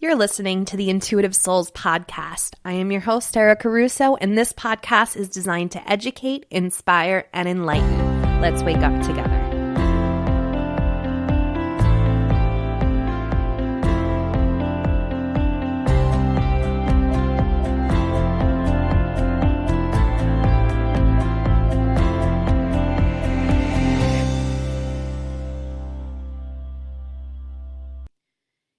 You're listening to the Intuitive Souls podcast. I am your host, Erica Russo, and this podcast is designed to educate, inspire, and enlighten. Let's wake up together.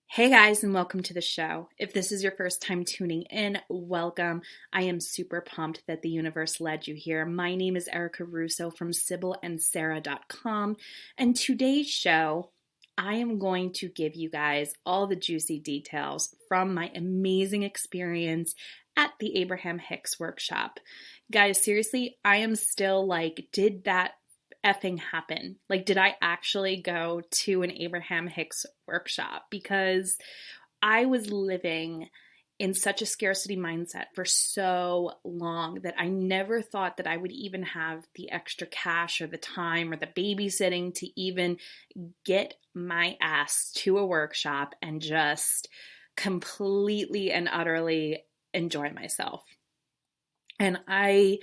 Hey guys, and welcome to the show. If this is your first time tuning in, welcome. I am super pumped that the universe led you here. My name is Erica Russo from SibylAndSarah.com, and today's show, I am going to give you guys all the juicy details from my amazing experience at the Abraham Hicks workshop. Guys, seriously, I am still like, did that effing happen? Like, did I actually go to an Abraham Hicks workshop? Because I was living in such a scarcity mindset for so long that I never thought that I would even have the extra cash or the time or the babysitting to even get my ass to a workshop and just completely and utterly enjoy myself. And I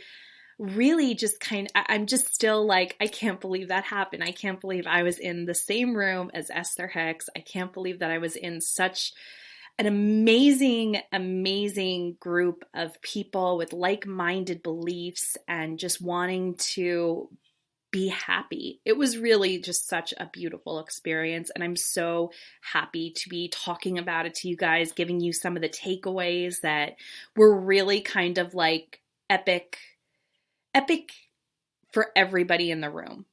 really just I'm just still like, I can't believe that happened. I can't believe I was in the same room as Esther Hicks. I can't believe that I was in such an amazing, amazing group of people with like-minded beliefs and just wanting to be happy. It was really just such a beautiful experience, and I'm so happy to be talking about it to you guys, giving you some of the takeaways that were really kind of like epic for everybody in the room.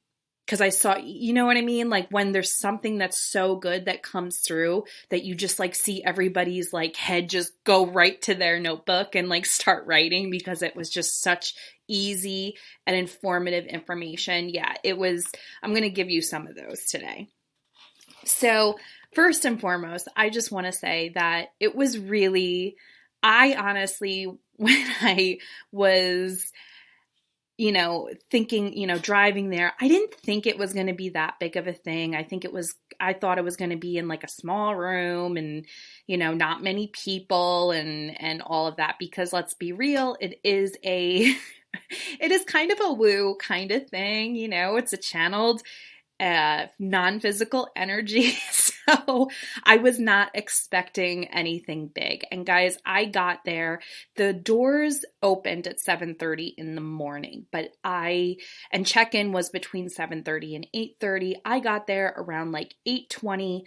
Because I saw, you know what I mean? Like when there's something that's so good that comes through that you just like see everybody's like head just go right to their notebook and like start writing because it was just such easy and informative information. Yeah, it was. I'm going to give you some of those today. So first and foremost, I just want to say that it was really, I honestly, when I was thinking, driving there, I didn't think it was going to be that big of a thing. I thought it was going to be in like a small room and, not many people and all of that, because let's be real, it is kind of a woo kind of thing. It's a channeled, non-physical energy. So I was not expecting anything big. And guys, I got there, the doors opened at 7:30 in the morning, and check-in was between 7:30 and 8:30. I got there around like 8:20.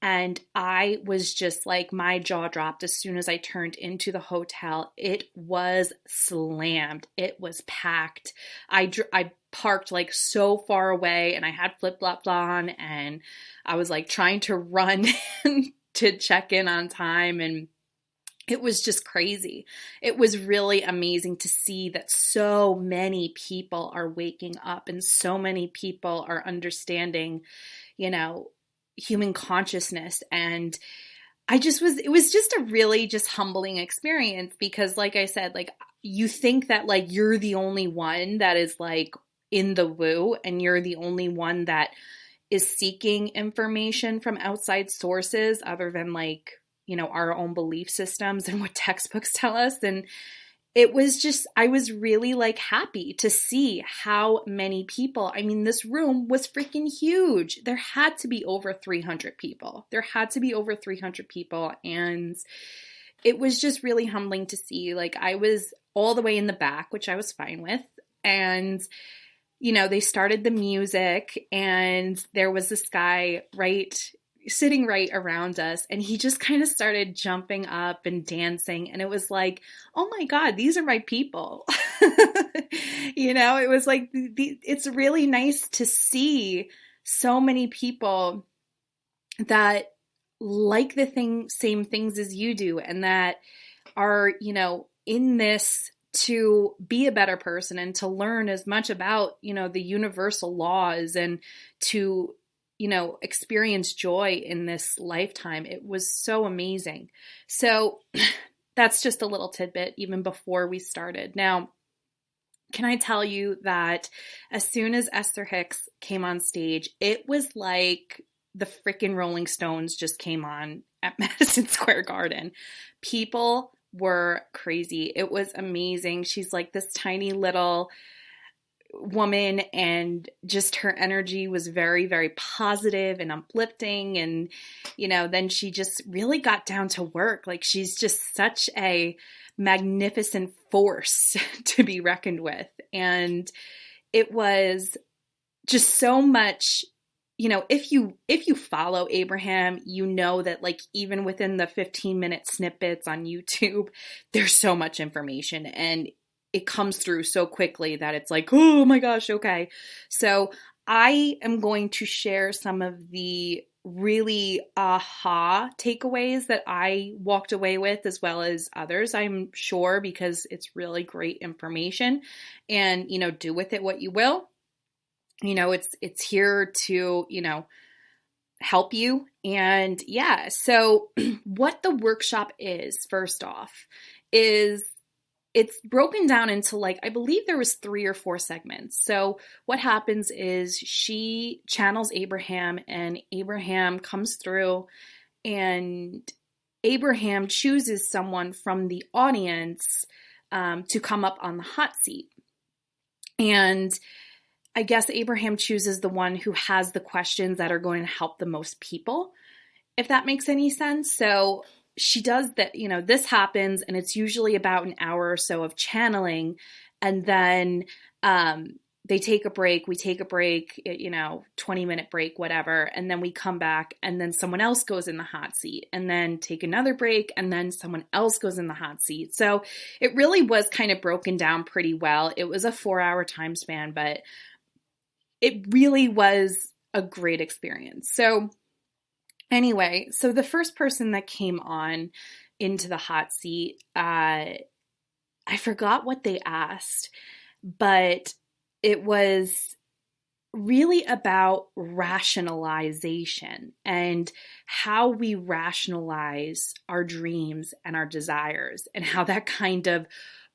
And I was just like, my jaw dropped as soon as I turned into the hotel. It was slammed. It was packed. I parked like so far away and I had flip-flops on and I was like trying to run to check in on time, and it was just crazy. It was really amazing to see that so many people are waking up and so many people are understanding, human consciousness. And it was just a really just humbling experience because like I said, like you think that like you're the only one that is like in the woo and you're the only one that is seeking information from outside sources other than like, our own belief systems and what textbooks tell us. And it was just, I was really like happy to see how many people, I mean, this room was freaking huge. There had to be over 300 people. And it was just really humbling to see. Like I was all the way in the back, which I was fine with. And, they started the music and there was this guy sitting right around us, and he just kind of started jumping up and dancing, and it was like, oh my God, these are my people. It was like, it's really nice to see so many people that like the same things as you do, and that are, in this to be a better person and to learn as much about, the universal laws and to experience joy in this lifetime. It was so amazing. So that's just a little tidbit even before we started. Now, can I tell you that as soon as Esther Hicks came on stage, it was like the freaking Rolling Stones just came on at Madison Square Garden. People were crazy. It was amazing. She's like this tiny little woman, and just her energy was very, very positive and uplifting. And, then she just really got down to work. Like, she's just such a magnificent force to be reckoned with. And it was just so much, if you follow Abraham, that like even within the 15-minute snippets on YouTube, there's so much information, and it comes through so quickly that it's like, oh my gosh, okay. So I am going to share some of the really aha takeaways that I walked away with, as well as others, I'm sure, because it's really great information. And, do with it what you will. It's here to, help you. And yeah, so what the workshop is, first off, is it's broken down into, like, I believe there was 3 or 4 segments. So what happens is she channels Abraham, and Abraham comes through, and Abraham chooses someone from the audience to come up on the hot seat. And I guess Abraham chooses the one who has the questions that are going to help the most people, if that makes any sense. So she does that, this happens, and it's usually about an hour or so of channeling. And then they take a break. We take a break, 20-minute break, whatever. And then we come back, and then someone else goes in the hot seat, and then take another break, and then someone else goes in the hot seat. So it really was kind of broken down pretty well. It was a 4-hour time span, but it really was a great experience. So anyway, so the first person that came on into the hot seat, I forgot what they asked, but it was really about rationalization and how we rationalize our dreams and our desires, and how that kind of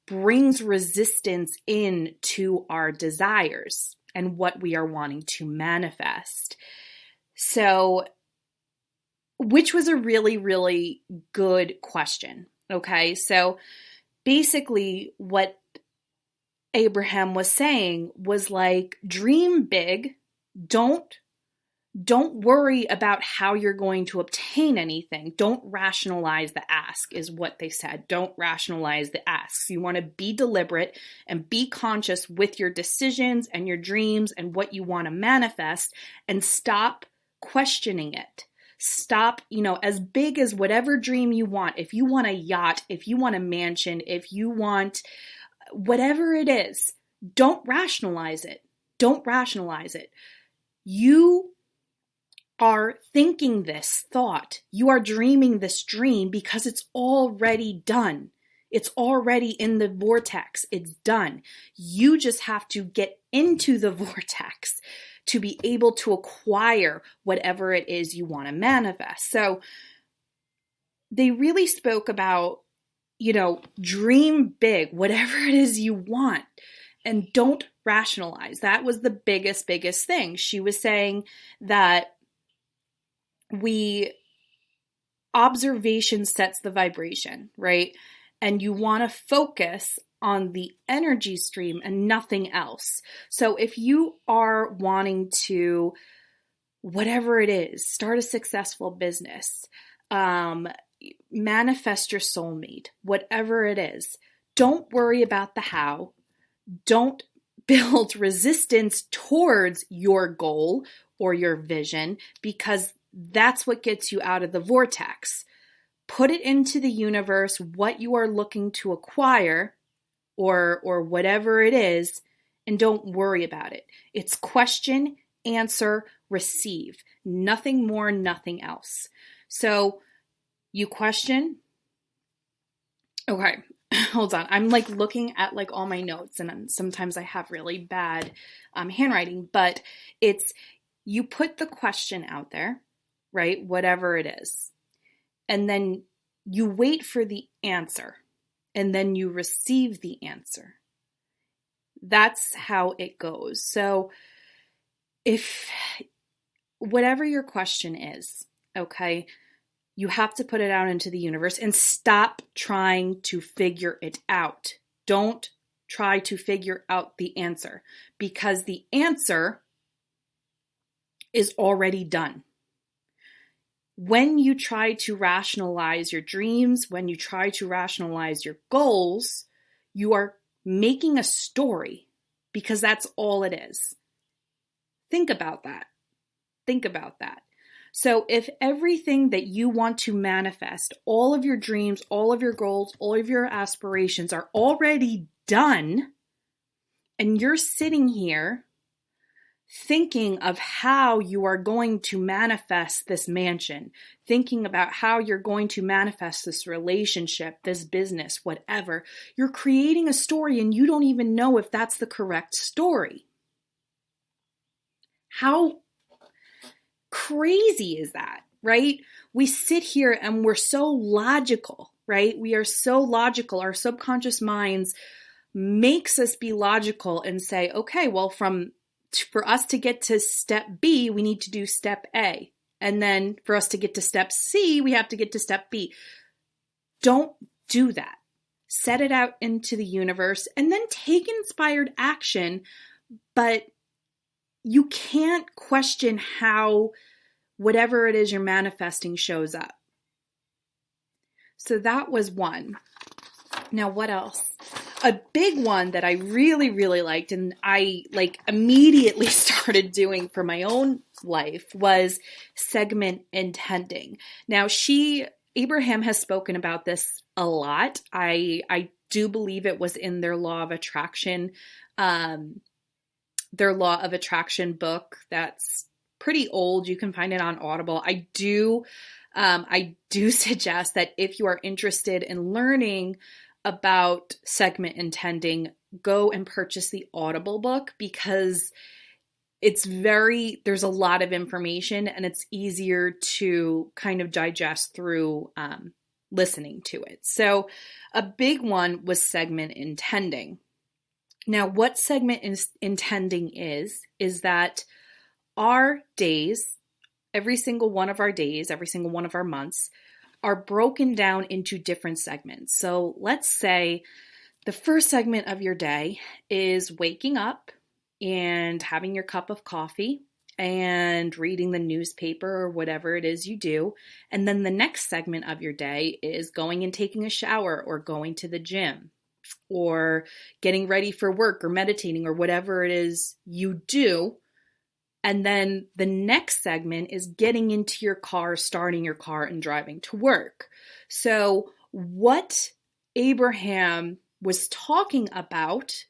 brings resistance into our desires and what we are wanting to manifest. So, which was a really, really good question. Okay. So basically what Abraham was saying was like, dream big. Don't worry about how you're going to obtain anything. Don't rationalize the ask, is what they said. Don't rationalize the asks. You want to be deliberate and be conscious with your decisions and your dreams and what you want to manifest, and stop questioning it. Stop, as big as whatever dream you want. If you want a yacht, if you want a mansion, if you want whatever it is, don't rationalize it. Don't rationalize it. You are thinking this thought. You are dreaming this dream because it's already done. It's already in the vortex. It's done. You just have to get into the vortex to be able to acquire whatever it is you want to manifest. So they really spoke about, dream big, whatever it is you want, and don't rationalize. That was the biggest thing. She was saying that observation sets the vibration, right? And you want to focus on the energy stream and nothing else. So if you are wanting to, whatever it is, start a successful business, manifest your soulmate, whatever it is, don't worry about the how. Don't build resistance towards your goal or your vision, because that's what gets you out of the vortex. Put it into the universe, what you are looking to acquire, or whatever it is, and don't worry about it. It's question, answer, receive. Nothing more, nothing else. So you question. Okay, hold on. I'm like looking at like all my notes, and sometimes I have really bad handwriting, but it's, you put the question out there, right? Whatever it is. And then you wait for the answer, and then you receive the answer. That's how it goes. So if whatever your question is, okay, You have to put it out into the universe and stop trying to figure it out. Don't try to figure out the answer, because the answer is already done. When you try to rationalize your dreams, when you try to rationalize your goals, you are making a story, because that's all it is. Think about that. Think about that. So if everything that you want to manifest, all of your dreams, all of your goals, all of your aspirations are already done, and you're sitting here thinking of how you are going to manifest this mansion, thinking about how you're going to manifest this relationship, this business, whatever, you're creating a story and you don't even know if that's the correct story. How crazy is that, right? We sit here and we're so logical, right? We are so logical. Our subconscious minds makes us be logical and say, okay, well, for us to get to step B, we need to do step A. And then for us to get to step C, we have to get to step B. Don't do that. Set it out into the universe and then take inspired action, but you can't question how whatever it is you're manifesting shows up. So that was one. Now, what else? A big one that I really, really liked and I immediately started doing for my own life was segment intending. Now, Abraham has spoken about this a lot. I do believe it was in their Law of Attraction, book that's pretty old. You can find it on Audible. I do suggest that if you are interested in learning about segment intending, go and purchase the Audible book, because there's a lot of information and it's easier to kind of digest through listening to it. So a big one was segment intending. Now, what segment intending is that our days, every single one of our days, every single one of our months are broken down into different segments. So let's say the first segment of your day is waking up and having your cup of coffee and reading the newspaper or whatever it is you do. And then the next segment of your day is going and taking a shower or going to the gym or getting ready for work or meditating or whatever it is you do. And then the next segment is getting into your car, starting your car, and driving to work. So what Abraham was talking about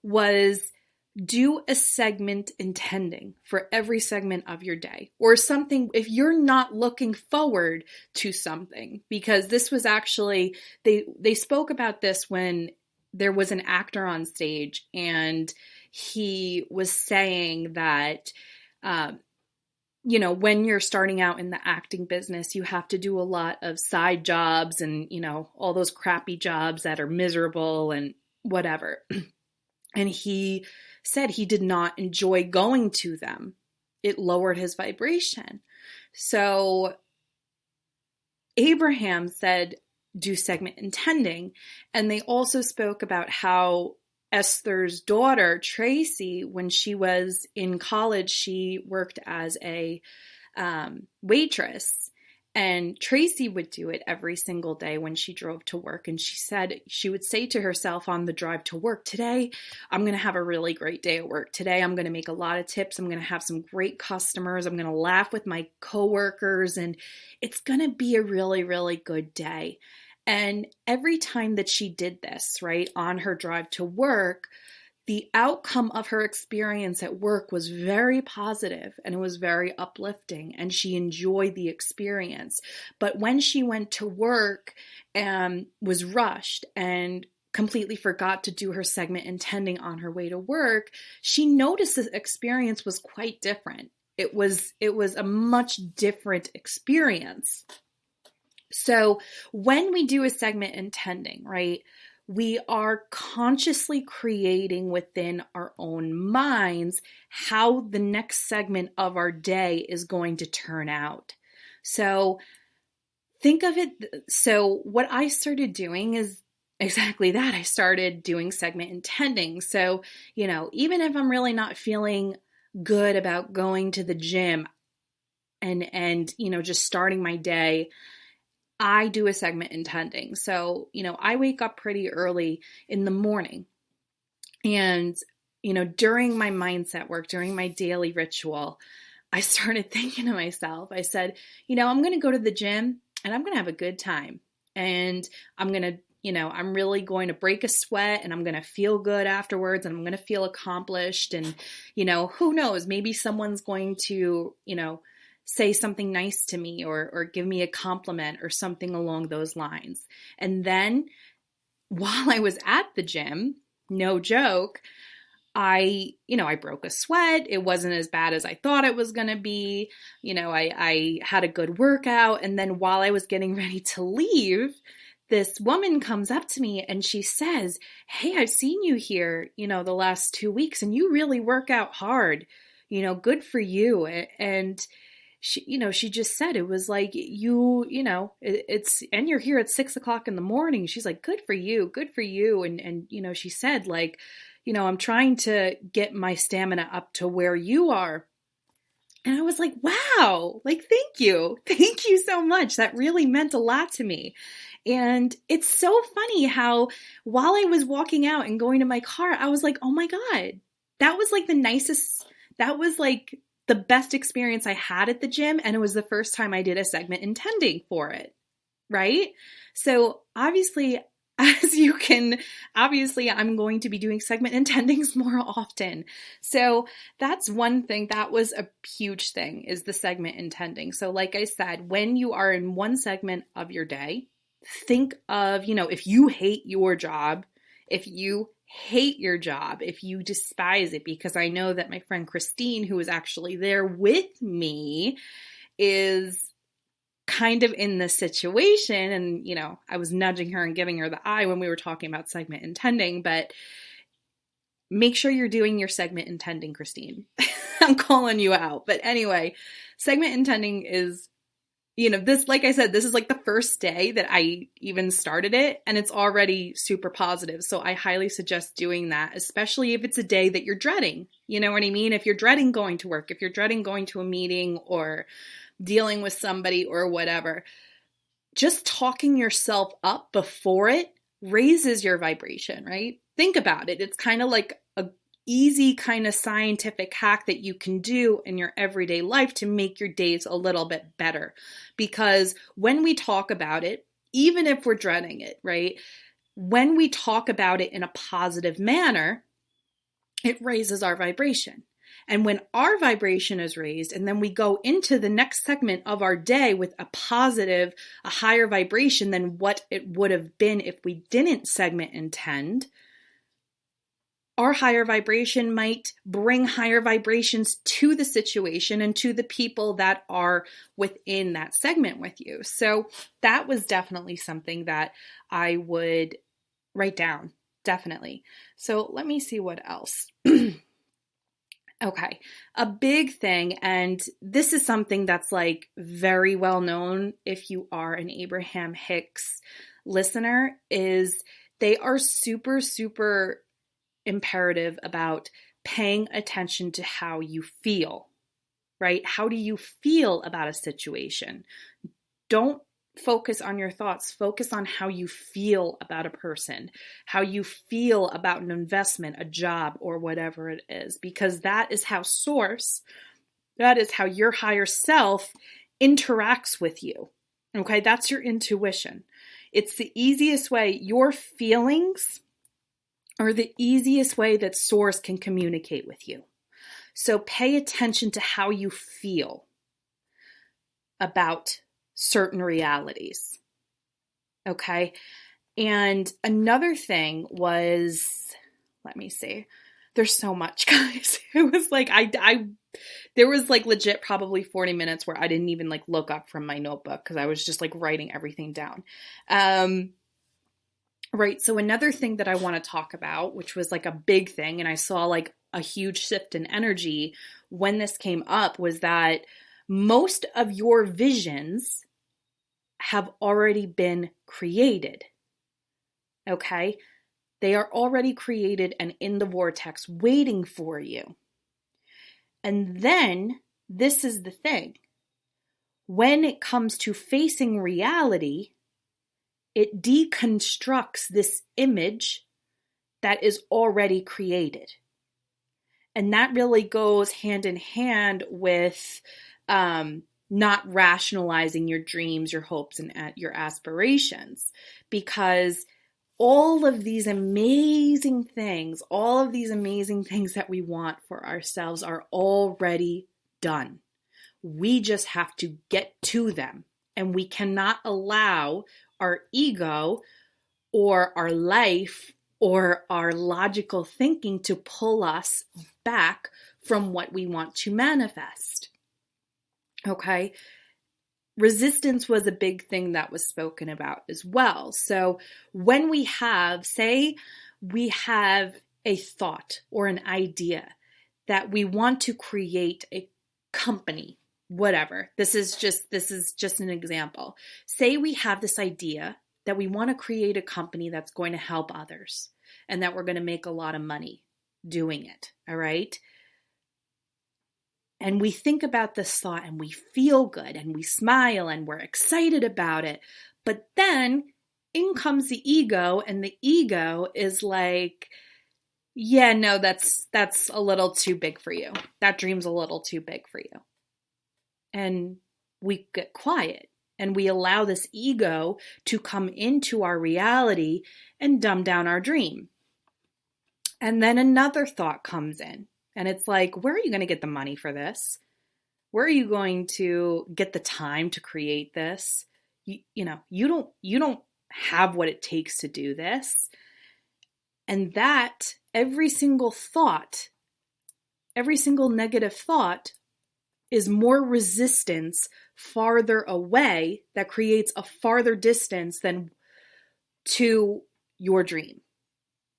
was do a segment intending for every segment of your day, or something if you're not looking forward to something, because this was actually, they spoke about this when there was an actor on stage and he was saying that when you're starting out in the acting business, you have to do a lot of side jobs and, all those crappy jobs that are miserable and whatever. And he said he did not enjoy going to them. It lowered his vibration. So Abraham said, do segment intending. And they also spoke about how Esther's daughter, Tracy, when she was in college, she worked as a waitress. And Tracy would do it every single day when she drove to work. And she said she would say to herself on the drive to work, today, I'm going to have a really great day at work. Today, I'm going to make a lot of tips. I'm going to have some great customers. I'm going to laugh with my coworkers. And it's going to be a really, really good day. And every time that she did this, right, on her drive to work, the outcome of her experience at work was very positive and it was very uplifting and she enjoyed the experience. But when she went to work and was rushed and completely forgot to do her segment intending on her way to work, she noticed the experience was quite different. It was a much different experience. So when we do a segment intending, right, we are consciously creating within our own minds how the next segment of our day is going to turn out. So think of it. So what I started doing is exactly that. I started doing segment intending. So, even if I'm really not feeling good about going to the gym and just starting my day, I do a segment intending. So, I wake up pretty early in the morning and, during my mindset work, during my daily ritual, I started thinking to myself, I said, I'm going to go to the gym and I'm going to have a good time. And I'm going to, I'm really going to break a sweat and I'm going to feel good afterwards and I'm going to feel accomplished. And, who knows, maybe someone's going to, say something nice to me or give me a compliment or something along those lines. And then while I was at the gym, no joke, I broke a sweat. It wasn't as bad as I thought it was going to be. I had a good workout. And then while I was getting ready to leave, this woman comes up to me and she says, "Hey, I've seen you here, the last 2 weeks and you really work out hard, good for you." And she just said, it was like, it's, and you're here at 6:00 in the morning. She's like, good for you, good for you. And she said like, I'm trying to get my stamina up to where you are. And I was like, wow, like, thank you. Thank you so much. That really meant a lot to me. And it's so funny how while I was walking out and going to my car, I was like, oh my God, that was like that was like the best experience I had at the gym. And it was the first time I did a segment intending for it. Right? So obviously, I'm going to be doing segment intendings more often. So that's one thing. That was a huge thing, is the segment intending. So like I said, when you are in one segment of your day, think of, if you hate your job, if you despise it, because I know that my friend Christine, who was actually there with me, is kind of in this situation. And, I was nudging her and giving her the eye when we were talking about segment intending, but make sure you're doing your segment intending, Christine. I'm calling you out. But anyway, segment intending is, this, like I said, this is like the first day that I even started it, and it's already super positive. So I highly suggest doing that, especially if it's a day that you're dreading. You know what I mean? If you're dreading going to work, if you're dreading going to a meeting or dealing with somebody or whatever, just talking yourself up before it raises your vibration, right? Think about it. It's kind of like a easy kind of scientific hack that you can do in your everyday life to make your days a little bit better. Because when we talk about it, even if we're dreading it, right? When we talk about it in a positive manner, it raises our vibration. And when our vibration is raised, and then we go into the next segment of our day with a positive, a higher vibration than what it would have been if we didn't segment intend, our higher vibration might bring higher vibrations to the situation and to the people that are within that segment with you. So that was definitely something that I would write down, definitely. So let me see what else. Okay, a big thing, and this is something that's like very well known if you are an Abraham Hicks listener, is they are super, super imperative about paying attention to how you feel, right? How do you feel about a situation? Don't focus on your thoughts. Focus on how you feel about a person, how you feel about an investment, a job, or whatever it is, because that is how your higher self interacts with you. Okay, that's your intuition. It's the easiest way. Your feelings are the easiest way that source can communicate with you. So pay attention to how you feel about certain realities. Okay. And another thing was, let me see, there's so much, guys. It was like, there was like legit probably 40 minutes where I didn't even like look up from my notebook because I was just like writing everything down. Right. So another thing that I want to talk about, which was like a big thing, and I saw like a huge shift in energy when this came up, was that most of your visions have already been created. Okay? They are already created and in the vortex waiting for you. And then, this is the thing. When it comes to facing reality, it deconstructs this image that is already created. And that really goes hand in hand with not rationalizing your dreams, your hopes, and your aspirations. Because all of these amazing things that we want for ourselves are already done. We just have to get to them. And we cannot allow our ego or our life or our logical thinking to pull us back from what we want to manifest. Okay? Resistance was a big thing that was spoken about as well. So when we have, say, we have a thought or an idea that we want to create a company, whatever. This is just an example. Say we have this idea that we want to create a company that's going to help others and that we're going to make a lot of money doing it. All right? And we think about this thought and we feel good and we smile and we're excited about it. But then in comes the ego, and the ego is like, yeah, no, that's a little too big for you. That dream's a little too big for you. And we get quiet and we allow this ego to come into our reality and dumb down our dream. And then another thought comes in. And it's like, where are you going to get the money for this? Where are you going to get the time to create this? You don't have what it takes to do this. And that every single negative thought is more resistance farther away that creates a farther distance than to your dream.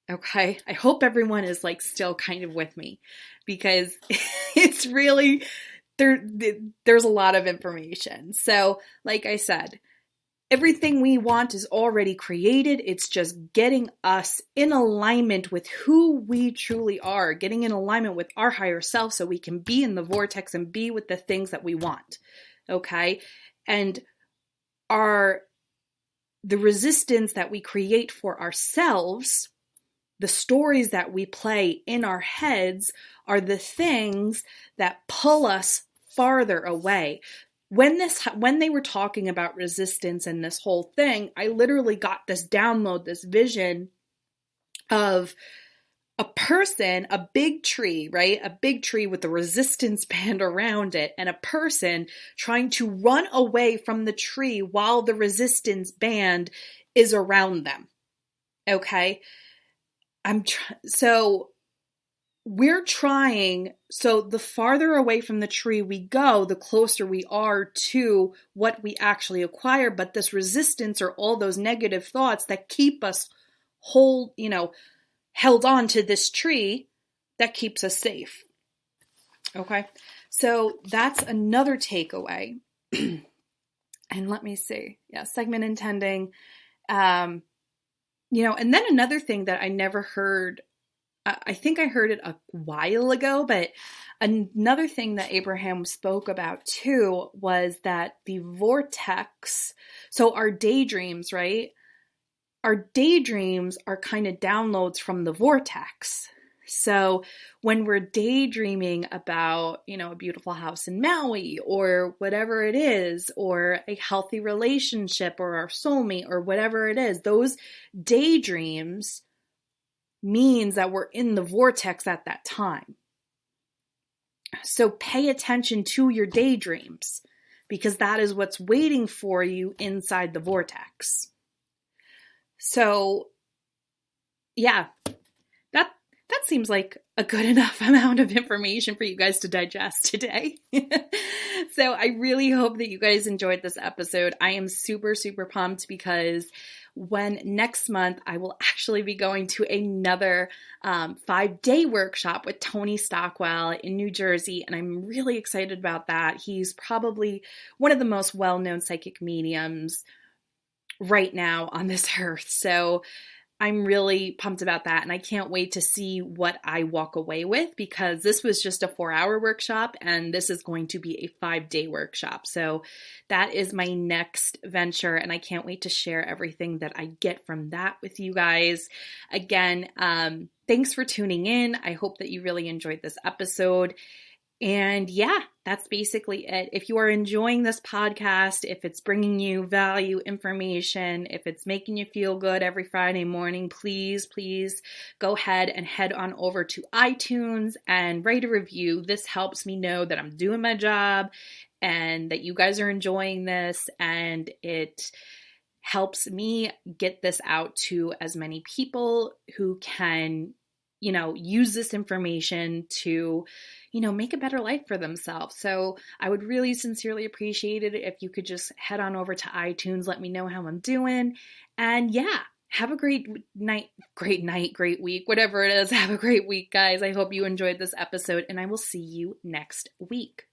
Okay, I hope everyone is like still kind of with me, because it's really, there's a lot of information. So like I said, everything we want is already created. It's just getting us in alignment with who we truly are, getting in alignment with our higher self so we can be in the vortex and be with the things that we want. Okay, and the resistance that we create for ourselves, the stories that we play in our heads, are the things that pull us farther away. When they were talking about resistance and this whole thing, I literally got this download, this vision of a person, a big tree, right? A big tree with a resistance band around it, and a person trying to run away from the tree while the resistance band is around them. Okay? So the farther away from the tree we go, the closer we are to what we actually acquire. But this resistance, or all those negative thoughts that keep us held on to this tree, that keeps us safe. Okay. So that's another takeaway. And let me see. Yeah. Segment intending. And then another thing that I never heard, I think I heard it a while ago, but another thing that Abraham spoke about too was that the vortex, so our daydreams, right? Our daydreams are kind of downloads from the vortex. So when we're daydreaming about, a beautiful house in Maui or whatever it is, or a healthy relationship or our soulmate or whatever it is, those daydreams means that we're in the vortex at that time. So pay attention to your daydreams, because that is what's waiting for you inside the vortex. So yeah, that seems like a good enough amount of information for you guys to digest today. So I really hope that you guys enjoyed this episode. I am super, super pumped because when next month I will actually be going to another 5-day workshop with Tony Stockwell in New Jersey, and I'm really excited about that. He's probably one of the most well-known psychic mediums right now on this earth. So I'm really pumped about that, and I can't wait to see what I walk away with, because this was just a 4-hour workshop and this is going to be a 5-day workshop. So that is my next venture, and I can't wait to share everything that I get from that with you guys. Again, thanks for tuning in. I hope that you really enjoyed this episode. And yeah, that's basically it. If you are enjoying this podcast, if it's bringing you value, information, if it's making you feel good every Friday morning, please go ahead and head on over to iTunes and write a review. This helps me know that I'm doing my job and that you guys are enjoying this, and it helps me get this out to as many people who can, use this information to, make a better life for themselves. So I would really sincerely appreciate it if you could just head on over to iTunes, let me know how I'm doing. And yeah, have a great night, great week, whatever it is. Have a great week, guys. I hope you enjoyed this episode, and I will see you next week.